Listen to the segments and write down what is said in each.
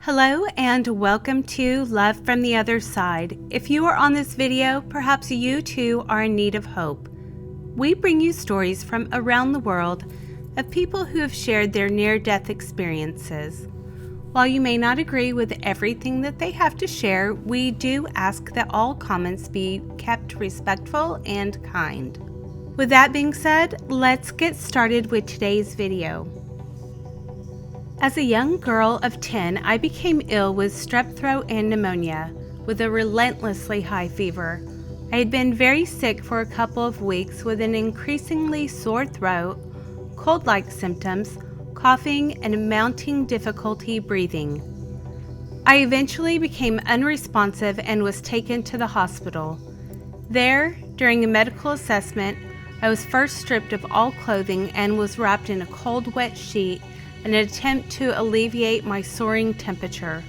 Hello and welcome to Love from the Other Side. If you are on this video, perhaps you too are in need of hope. We bring you stories from around the world of people who have shared their near-death experiences. While you may not agree with everything that they have to share, we do ask that all comments be kept respectful and kind. With that being said, let's get started with today's video. As a young girl of 10, I became ill with strep throat and pneumonia, with a relentlessly high fever. I had been very sick for a couple of weeks with an increasingly sore throat, cold-like symptoms, coughing, and mounting difficulty breathing. I eventually became unresponsive and was taken to the hospital. There, during a medical assessment, I was first stripped of all clothing and was wrapped in a cold, wet sheet in an attempt to alleviate my soaring temperature.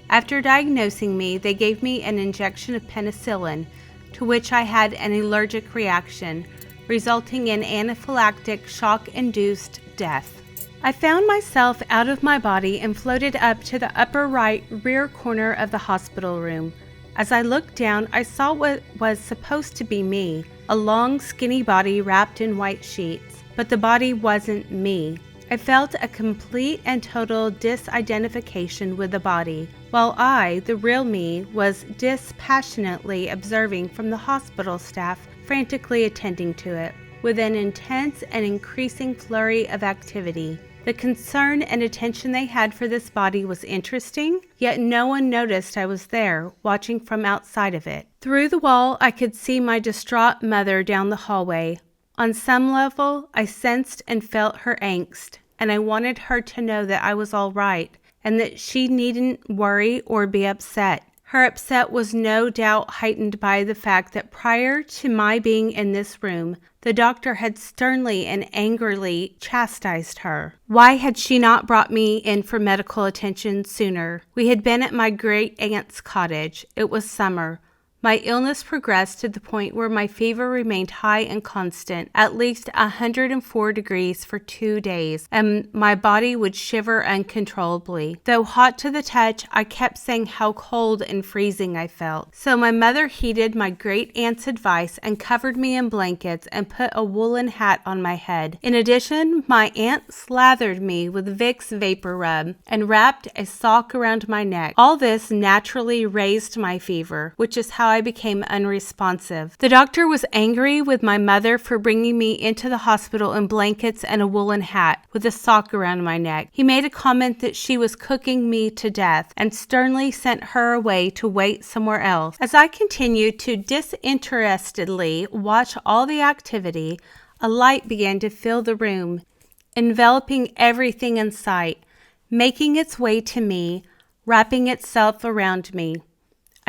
After diagnosing me, they gave me an injection of penicillin, to which I had an allergic reaction, resulting in anaphylactic shock-induced death. I found myself out of my body and floated up to the upper right rear corner of the hospital room. As I looked down, I saw what was supposed to be me, a long, skinny body wrapped in white sheets. But the body wasn't me. I felt a complete and total disidentification with the body, while I, the real me, was dispassionately observing from the hospital staff frantically attending to it, with an intense and increasing flurry of activity. The concern and attention they had for this body was interesting, yet no one noticed I was there, watching from outside of it. Through the wall, I could see my distraught mother down the hallway. On some level, I sensed and felt her angst, and I wanted her to know that I was all right, and that she needn't worry or be upset. Her upset was no doubt heightened by the fact that prior to my being in this room, the doctor had sternly and angrily chastised her. Why had she not brought me in for medical attention sooner? We had been at my great-aunt's cottage. It was summer. My illness progressed to the point where my fever remained high and constant, at least 104 degrees for 2 days, and my body would shiver uncontrollably. Though hot to the touch, I kept saying how cold and freezing I felt. So my mother heeded my great-aunt's advice and covered me in blankets and put a woolen hat on my head. In addition, my aunt slathered me with Vicks Vapor Rub and wrapped a sock around my neck. All this naturally raised my fever, which is how I became unresponsive. The doctor was angry with my mother for bringing me into the hospital in blankets and a woolen hat with a sock around my neck. He made a comment that she was cooking me to death and sternly sent her away to wait somewhere else. As I continued to disinterestedly watch all the activity, a light began to fill the room, enveloping everything in sight, making its way to me, wrapping itself around me.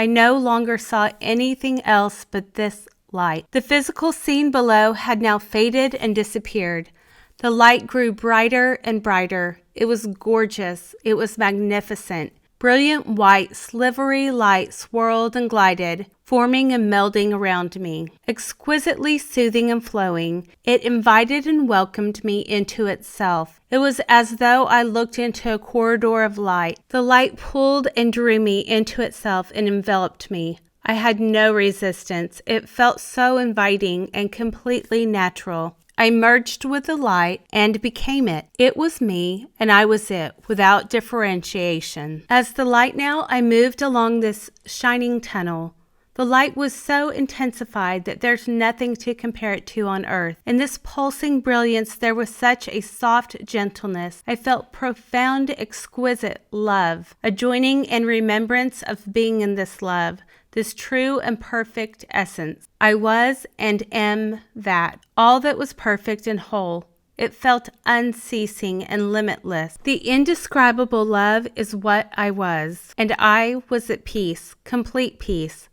I no longer saw anything else but this light. The physical scene below had now faded and disappeared. The light grew brighter and brighter. It was gorgeous. It was magnificent. Brilliant white, slivery light swirled and glided, forming and melding around me. Exquisitely soothing and flowing, it invited and welcomed me into itself. It was as though I looked into a corridor of light. The light pulled and drew me into itself and enveloped me. I had no resistance. It felt so inviting and completely natural. I merged with the light and became it. It was me, and I was it, without differentiation. As the light now, I moved along this shining tunnel. The light was so intensified that there's nothing to compare it to on earth. In this pulsing brilliance, there was such a soft gentleness. I felt profound, exquisite love, a joining in remembrance of being in this love, this true and perfect essence. I was and am that, all that was perfect and whole. It felt unceasing and limitless. The indescribable love is what I was, and I was at peace, complete peace.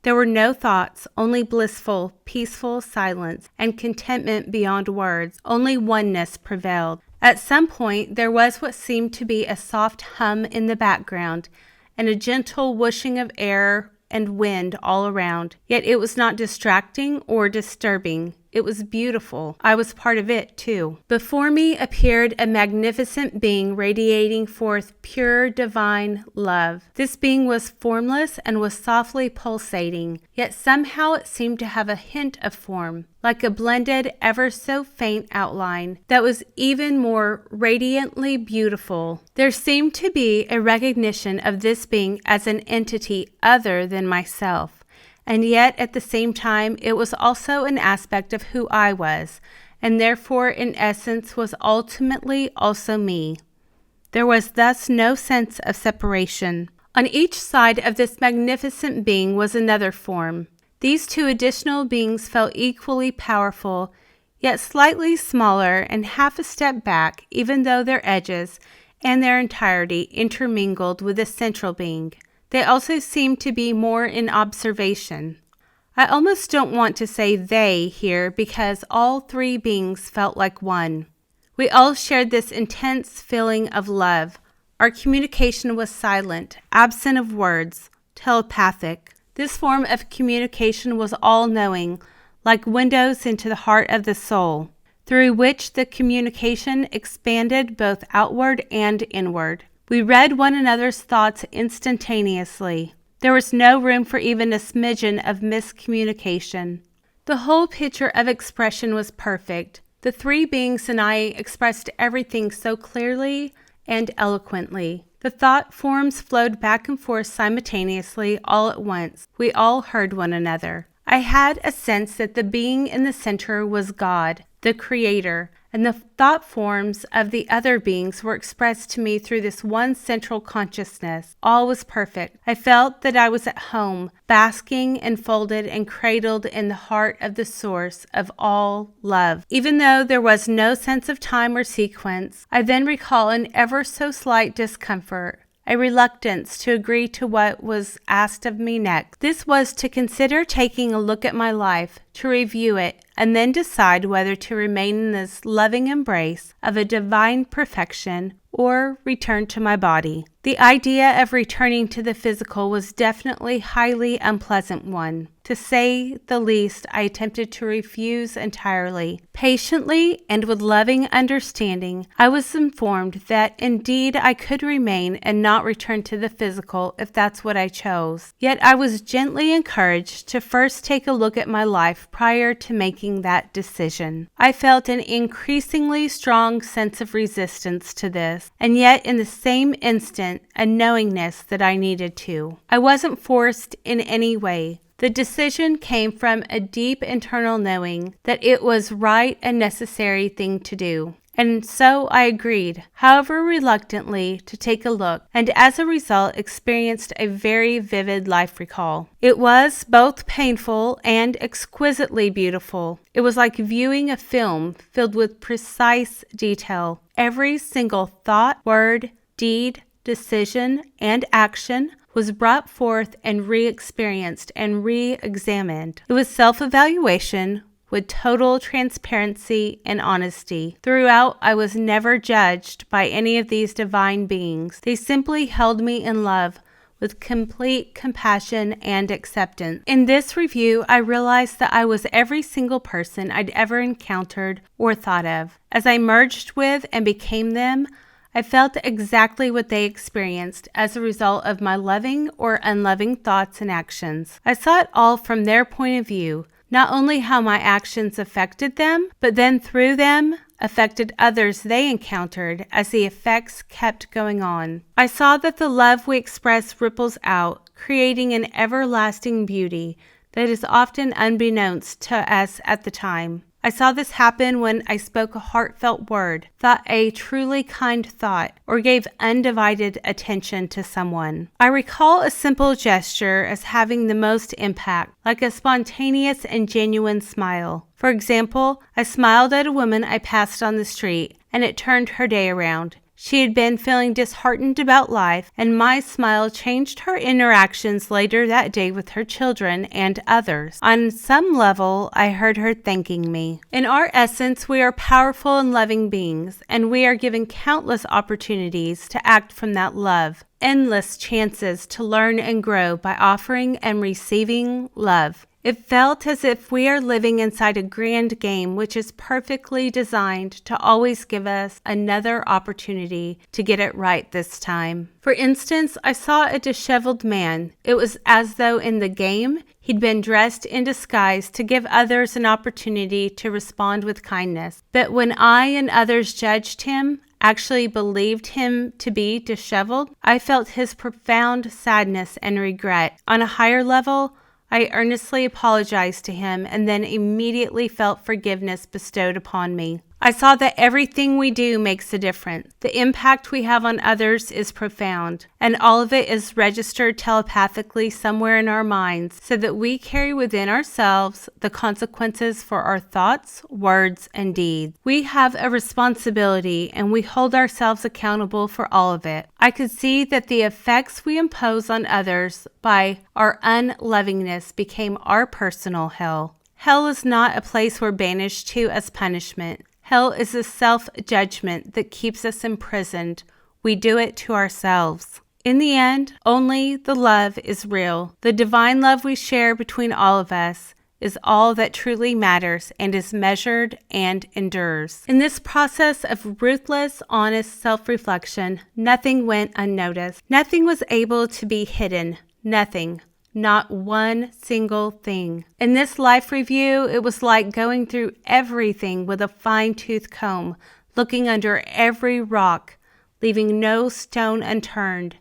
There were no thoughts, only blissful, peaceful silence and contentment beyond words. Only oneness prevailed. At some point, there was what seemed to be a soft hum in the background and a gentle whooshing of air and wind all around. Yet it was not distracting or disturbing. It was beautiful. I was part of it, too. Before me appeared a magnificent being radiating forth pure divine love. This being was formless and was softly pulsating, yet somehow it seemed to have a hint of form, like a blended, ever so faint outline that was even more radiantly beautiful. There seemed to be a recognition of this being as an entity other than myself. And yet, at the same time, it was also an aspect of who I was, and therefore, in essence, was ultimately also me. There was thus no sense of separation. On each side of this magnificent being was another form. These two additional beings felt equally powerful, yet slightly smaller and half a step back, even though their edges and their entirety intermingled with the central being. They also seemed to be more in observation. I almost don't want to say they here because all three beings felt like one. We all shared this intense feeling of love. Our communication was silent, absent of words, telepathic. This form of communication was all-knowing, like windows into the heart of the soul, through which the communication expanded both outward and inward. We read one another's thoughts instantaneously. There was no room for even a smidgen of miscommunication. The whole picture of expression was perfect. The three beings and I expressed everything so clearly and eloquently. The thought forms flowed back and forth simultaneously all at once. We all heard one another. I had a sense that the being in the center was God, the Creator, and the thought forms of the other beings were expressed to me through this one central consciousness. All was perfect. I felt that I was at home, basking, enfolded, and cradled in the heart of the source of all love. Even though there was no sense of time or sequence, I then recall an ever so slight discomfort, a reluctance to agree to what was asked of me next. This was to consider taking a look at my life, to review it, and then decide whether to remain in this loving embrace of a divine perfection or return to my body. The idea of returning to the physical was definitely a highly unpleasant one. To say the least, I attempted to refuse entirely. Patiently and with loving understanding, I was informed that indeed I could remain and not return to the physical if that's what I chose. Yet I was gently encouraged to first take a look at my life prior to making that decision. I felt an increasingly strong sense of resistance to this, and yet in the same instant, a knowingness that I needed to. I wasn't forced in any way. The decision came from a deep internal knowing that it was right and necessary thing to do. And so I agreed, however reluctantly, to take a look, and as a result experienced a very vivid life recall. It was both painful and exquisitely beautiful. It was like viewing a film filled with precise detail. Every single thought, word, deed, decision, and action was brought forth and re-experienced and re-examined. It was self-evaluation with total transparency and honesty. Throughout, I was never judged by any of these divine beings. They simply held me in love with complete compassion and acceptance. In this review, I realized that I was every single person I'd ever encountered or thought of. As I merged with and became them, I felt exactly what they experienced as a result of my loving or unloving thoughts and actions. I saw it all from their point of view, not only how my actions affected them, but then through them affected others they encountered as the effects kept going on. I saw that the love we express ripples out, creating an everlasting beauty that is often unbeknownst to us at the time. I saw this happen when I spoke a heartfelt word, thought a truly kind thought, or gave undivided attention to someone. I recall a simple gesture as having the most impact, like a spontaneous and genuine smile. For example, I smiled at a woman I passed on the street, and it turned her day around. She had been feeling disheartened about life, and my smile changed her interactions later that day with her children and others. On some level, I heard her thanking me. In our essence, we are powerful and loving beings, and we are given countless opportunities to act from that love. Endless chances to learn and grow by offering and receiving love. It felt as if we are living inside a grand game which is perfectly designed to always give us another opportunity to get it right this time. For instance, I saw a disheveled man. It was as though in the game, he'd been dressed in disguise to give others an opportunity to respond with kindness. But when I and others judged him, actually believed him to be disheveled, I felt his profound sadness and regret. On a higher level, I earnestly apologized to him and then immediately felt forgiveness bestowed upon me. I saw that everything we do makes a difference. The impact we have on others is profound, and all of it is registered telepathically somewhere in our minds so that we carry within ourselves the consequences for our thoughts, words, and deeds. We have a responsibility and we hold ourselves accountable for all of it. I could see that the effects we impose on others by our unlovingness became our personal hell. Hell is not a place we're banished to as punishment. Hell is a self-judgment that keeps us imprisoned. We do it to ourselves. In the end, only the love is real. The divine love we share between all of us is all that truly matters and is measured and endures. In this process of ruthless, honest self-reflection, nothing went unnoticed. Nothing was able to be hidden. Nothing. Not one single thing. In this life review, it was like going through everything with a fine-tooth comb, looking under every rock, leaving no stone unturned,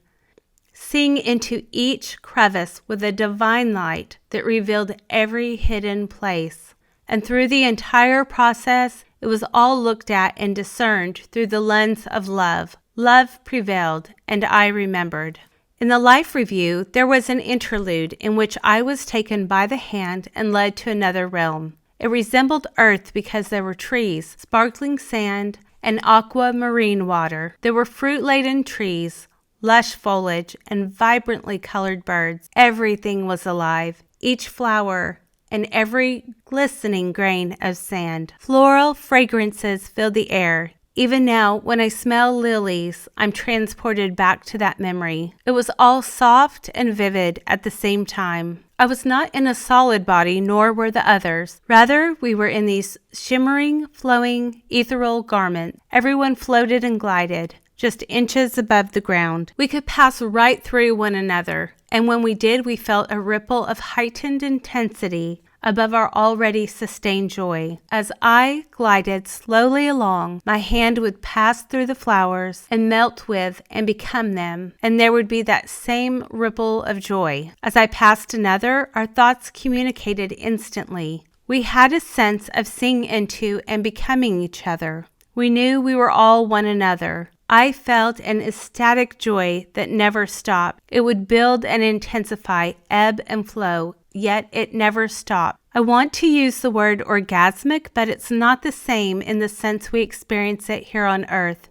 seeing into each crevice with a divine light that revealed every hidden place. And through the entire process, it was all looked at and discerned through the lens of love. Love prevailed, and I remembered. In the life review, there was an interlude in which I was taken by the hand and led to another realm. It resembled Earth because there were trees, sparkling sand, and aquamarine water. There were fruit-laden trees, lush foliage, and vibrantly colored birds. Everything was alive, each flower and every glistening grain of sand. Floral fragrances filled the air. Even now, when I smell lilies, I'm transported back to that memory. It was all soft and vivid at the same time. I was not in a solid body, nor were the others. Rather, we were in these shimmering, flowing, ethereal garments. Everyone floated and glided, just inches above the ground. We could pass right through one another, and when we did, we felt a ripple of heightened intensity above our already sustained joy. As I glided slowly along, my hand would pass through the flowers and melt with and become them, and there would be that same ripple of joy. As I passed another, our thoughts communicated instantly. We had a sense of seeing into and becoming each other. We knew we were all one another. I felt an ecstatic joy that never stopped. It would build and intensify, ebb and flow, yet it never stopped. I want to use the word orgasmic, but it's not the same in the sense we experience it here on earth.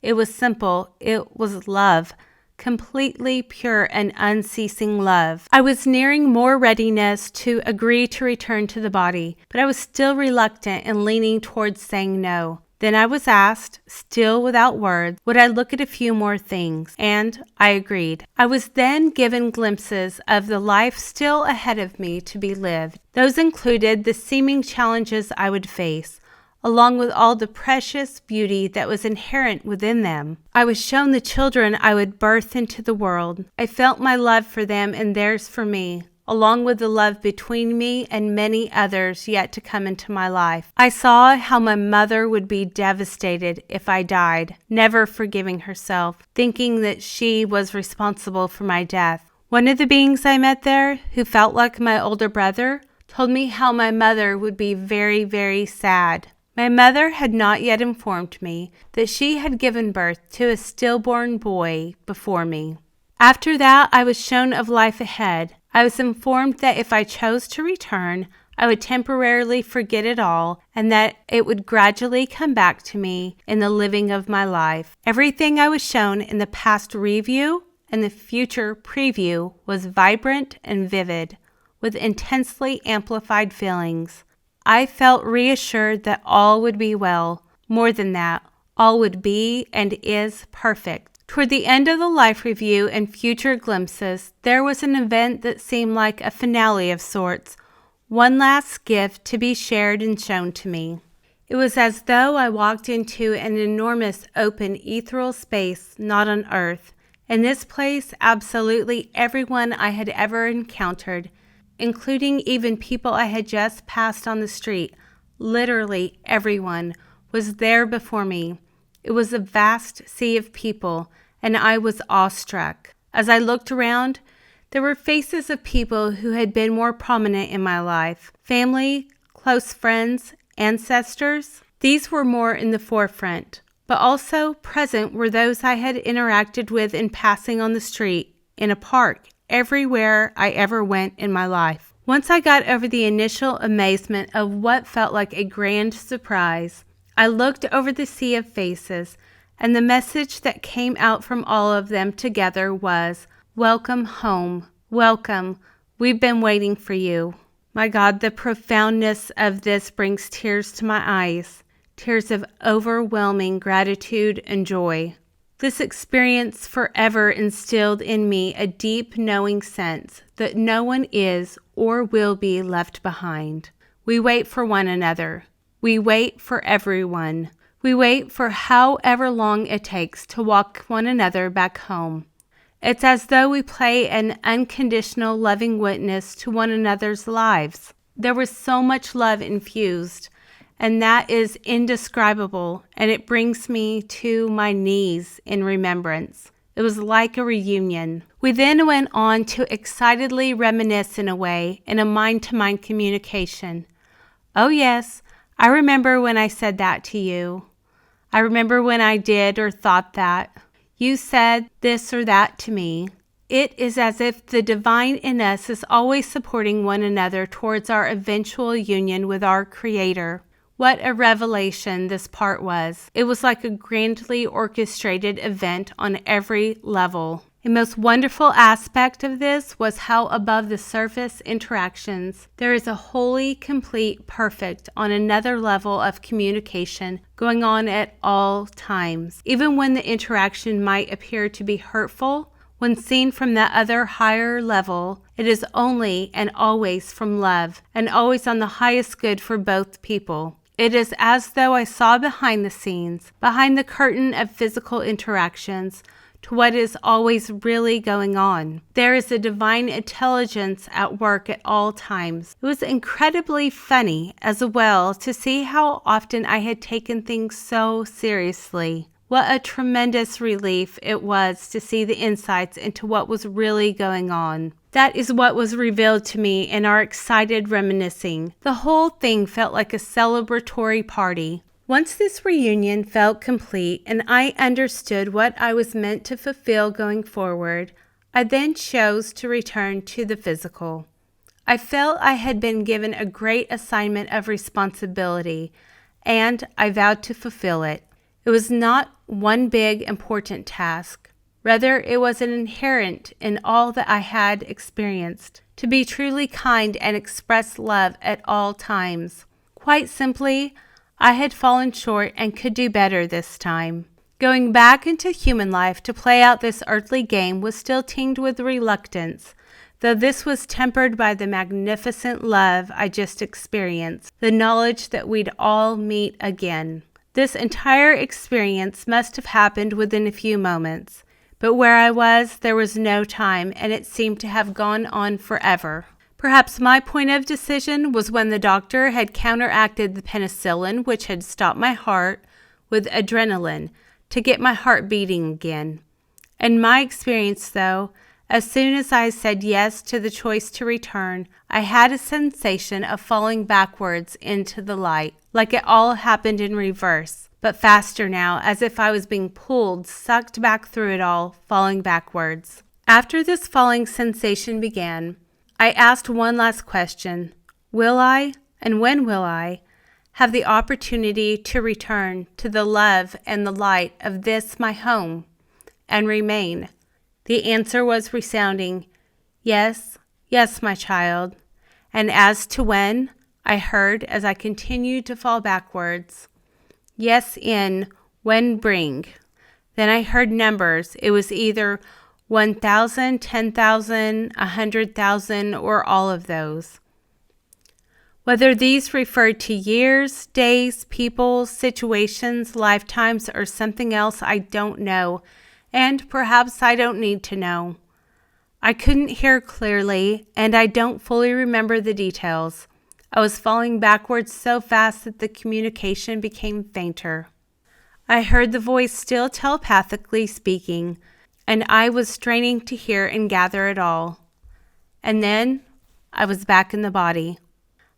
It was simple. It was love. Completely pure and unceasing love. I was nearing more readiness to agree to return to the body, but I was still reluctant and leaning towards saying no. Then I was asked, still without words, would I look at a few more things, and I agreed. I was then given glimpses of the life still ahead of me to be lived. Those included the seeming challenges I would face, along with all the precious beauty that was inherent within them. I was shown the children I would birth into the world. I felt my love for them and theirs for me, along with the love between me and many others yet to come into my life. I saw how my mother would be devastated if I died, never forgiving herself, thinking that she was responsible for my death. One of the beings I met there, who felt like my older brother, told me how my mother would be very, very sad. My mother had not yet informed me that she had given birth to a stillborn boy before me. After that, I was shown of life ahead. I was informed that if I chose to return, I would temporarily forget it all and that it would gradually come back to me in the living of my life. Everything I was shown in the past review and the future preview was vibrant and vivid, with intensely amplified feelings. I felt reassured that all would be well. More than that, all would be and is perfect. Toward the end of the life review and future glimpses, there was an event that seemed like a finale of sorts, one last gift to be shared and shown to me. It was as though I walked into an enormous open ethereal space not on earth. In this place, absolutely everyone I had ever encountered, including even people I had just passed on the street, literally everyone, was there before me. It was a vast sea of people, and I was awestruck. As I looked around, there were faces of people who had been more prominent in my life. Family, close friends, ancestors. These were more in the forefront, but also present were those I had interacted with in passing on the street, in a park, everywhere I ever went in my life. Once I got over the initial amazement of what felt like a grand surprise, I looked over the sea of faces, and the message that came out from all of them together was, "Welcome home. Welcome. We've been waiting for you." My God, the profoundness of this brings tears to my eyes, tears of overwhelming gratitude and joy. This experience forever instilled in me a deep knowing sense that no one is or will be left behind. We wait for one another. We wait for everyone. We wait for however long it takes to walk one another back home. It's as though we play an unconditional loving witness to one another's lives. There was so much love infused, and that is indescribable, and it brings me to my knees in remembrance. It was like a reunion. We then went on to excitedly reminisce in a way, in a mind-to-mind communication. Oh yes, I remember when I said that to you. I remember when I did or thought that. You said this or that to me. It is as if the divine in us is always supporting one another towards our eventual union with our Creator. What a revelation this part was. It was like a grandly orchestrated event on every level. The most wonderful aspect of this was how above the surface interactions, there is a wholly, complete, perfect on another level of communication going on at all times. Even when the interaction might appear to be hurtful, when seen from that other higher level, it is only and always from love, and always on the highest good for both people. It is as though I saw behind the scenes, behind the curtain of physical interactions, to what is always really going on. There is a divine intelligence at work at all times. It was incredibly funny as well to see how often I had taken things so seriously. What a tremendous relief it was to see the insights into what was really going on. That is what was revealed to me in our excited reminiscing. The whole thing felt like a celebratory party. Once this reunion felt complete and I understood what I was meant to fulfill going forward, I then chose to return to the physical. I felt I had been given a great assignment of responsibility, and I vowed to fulfill it. It was not one big important task. Rather, it was an inherent in all that I had experienced, to be truly kind and express love at all times. Quite simply, I had fallen short and could do better this time. Going back into human life to play out this earthly game was still tinged with reluctance, though this was tempered by the magnificent love I just experienced, the knowledge that we'd all meet again. This entire experience must have happened within a few moments, but where I was, there was no time, and it seemed to have gone on forever. Perhaps my point of decision was when the doctor had counteracted the penicillin, which had stopped my heart, with adrenaline to get my heart beating again. In my experience, though, as soon as I said yes to the choice to return, I had a sensation of falling backwards into the light, like it all happened in reverse, but faster now, as if I was being pulled, sucked back through it all, falling backwards. After this falling sensation began, I asked one last question. Will I, and when will I, have the opportunity to return to the love and the light of this my home, and remain? The answer was resounding, yes, yes, my child. And as to when, I heard as I continued to fall backwards, yes in, when bring. Then I heard numbers. It was either 1,000, 10,000, 100,000, or all of those. Whether these referred to years, days, people, situations, lifetimes, or something else, I don't know, and perhaps I don't need to know. I couldn't hear clearly, and I don't fully remember the details. I was falling backwards so fast that the communication became fainter. I heard the voice still telepathically speaking, and I was straining to hear and gather it all. And then I was back in the body.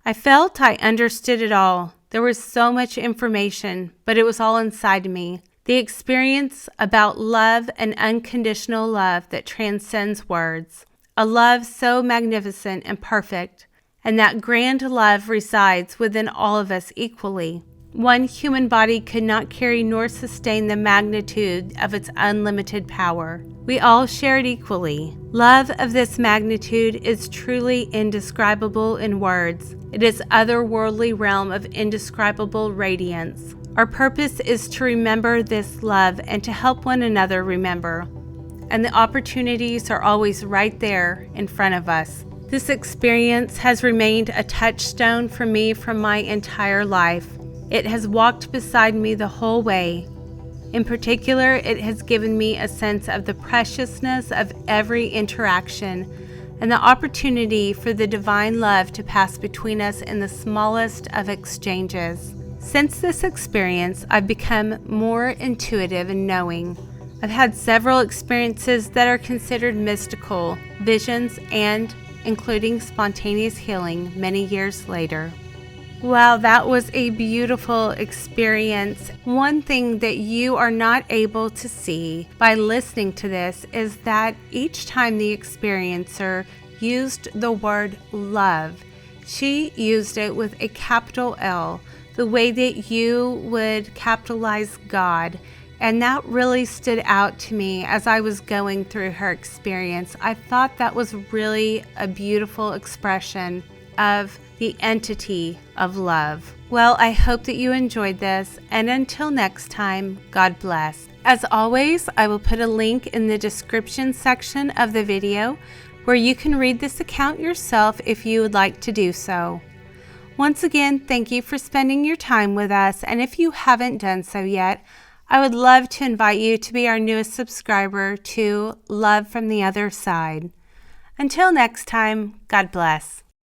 I felt I understood it all. There was so much information, but it was all inside me. The experience about love and unconditional love that transcends words. A love so magnificent and perfect. And that grand love resides within all of us equally. One human body could not carry nor sustain the magnitude of its unlimited power. We all share it equally. Love of this magnitude is truly indescribable in words. It is otherworldly realm of indescribable radiance. Our purpose is to remember this love and to help one another remember. And the opportunities are always right there in front of us. This experience has remained a touchstone for me from my entire life. It has walked beside me the whole way. In particular, it has given me a sense of the preciousness of every interaction and the opportunity for the divine love to pass between us in the smallest of exchanges. Since this experience, I've become more intuitive and knowing. I've had several experiences that are considered mystical, visions, and including spontaneous healing many years later. Wow, that was a beautiful experience. One thing that you are not able to see by listening to this is that each time the experiencer used the word love, she used it with a capital L, the way that you would capitalize God. And that really stood out to me as I was going through her experience. I thought that was really a beautiful expression of the entity of love. Well, I hope that you enjoyed this, and until next time, God bless. As always, I will put a link in the description section of the video where you can read this account yourself if you would like to do so. Once again, thank you for spending your time with us, and if you haven't done so yet, I would love to invite you to be our newest subscriber to Love from the Other Side. Until next time, God bless.